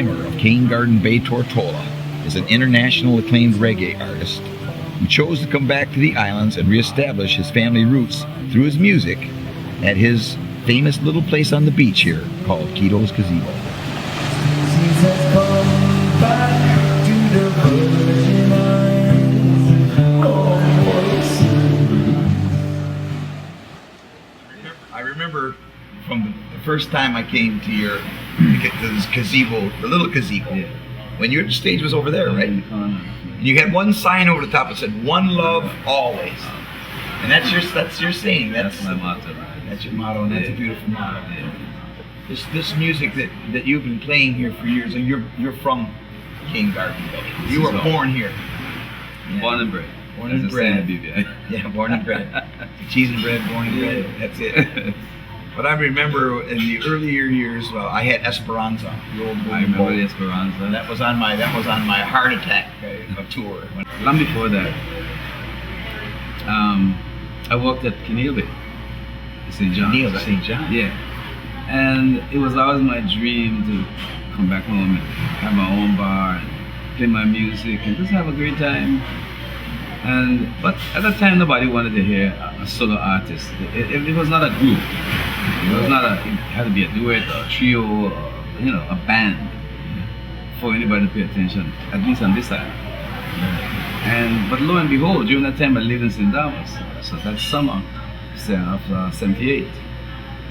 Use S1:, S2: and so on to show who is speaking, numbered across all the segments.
S1: Rymer of Cane Garden Bay, Tortola, is an international acclaimed reggae artist who chose to come back to the islands and reestablish his family roots through his music at his famous little place on the beach here called Quito's Gazebo. I remember from the first time I came to this gazebo, the little gazebo, when your stage was over there, right? And you had one sign over the top that said "One Love Always," and that's your saying.
S2: That's my motto.
S1: That's your motto, and that's a beautiful motto. This music that you've been playing here for years, and you're from Cane Garden Bay. You were born here.
S2: Yeah. Born and bred.
S1: Born and bred.
S2: BVI.
S1: Yeah, born and bred. Cheese and bread, born and bred. That's it. But I remember in the earlier years, I had Esperanza, the old
S2: I remember the Esperanza.
S1: That was on my heart attack tour.
S2: Long before that, I worked at Keneal Bay, St. John.
S1: Keneal, St. John.
S2: Yeah, and it was always my dream to come back home and have my own bar and play my music and just have a great time. But at that time, nobody wanted to hear a solo artist. It was not a group. It had to be a duet or a trio or, a band for anybody to pay attention, at least on this side. But lo and behold, during that time I lived in St. Thomas. So that summer of 78,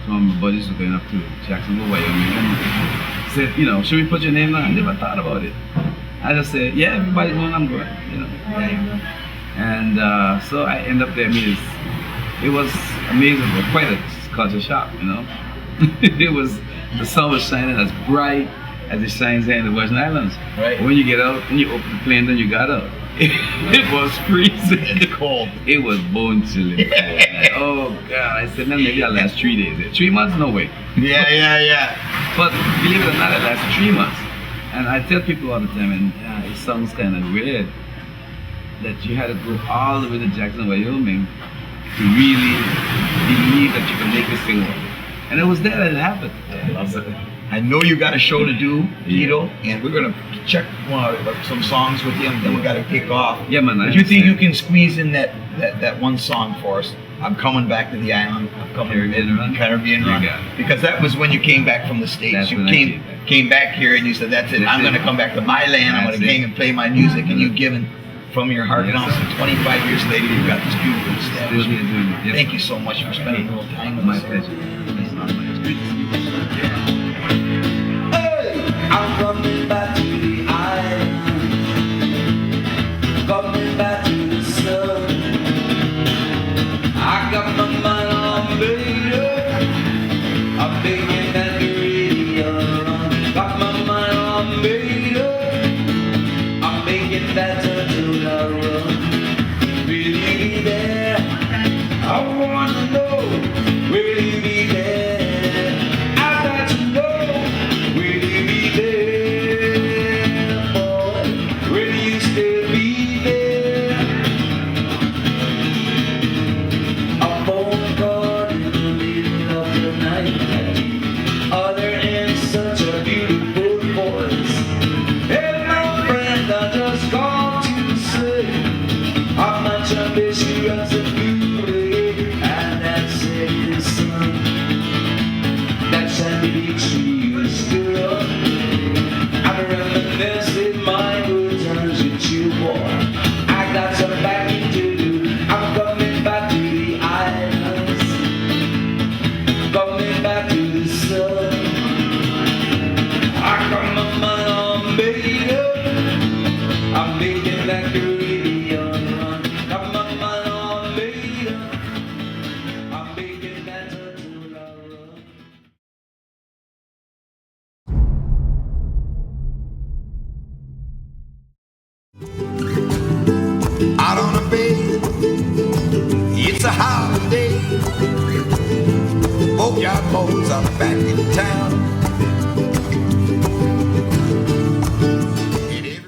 S2: some of my buddies were going up to Jacksonville, Wyoming, and said, should we put your name on? I never thought about it. I just said, yeah, everybody's going, I'm going, And so I ended up there. It was amazing, but quite a culture shock, It was, the sun was shining as bright as it shines here in the Virgin Islands.
S1: Right.
S2: When you get out and you open the plane, then you got out. It was freezing.
S1: It's cold.
S2: It was bone chilling cold. Oh God! I said, man, maybe I'll last 3 days. 3 months? No way.
S1: Yeah.
S2: But believe it or not, I lasted 3 months. And I tell people all the time, and it sounds kind of weird, that you had to go all the way to Jackson, Wyoming to really believe that you can make this thing work. And it was there that it happened.
S1: I know you got a show to do, Quito, and we're gonna check some songs with you, and then we gotta kick off.
S2: Yeah, man.
S1: Do you think you can squeeze in that one song for us? I'm coming back to the island. I'm coming Caribbean Run. Because that was when you came back from the States. You came back here and you said, that's it. I'm gonna come back to my land. I'm gonna hang and play my music, and you've given from your heart. And also 25 years later, you've got this beautiful establishment. Thank you so much for spending a little time with us.
S2: My pleasure. It's great to see you.
S3: I'm coming back to the island, coming back to the sun. I got my mind on later, I'm making that radio run. Got my mind on later, I'm making that Tortola run. Will you be there? I wanna know, will you be there?
S4: Out on the bay, it's a holiday. Boat yard boats are back in town.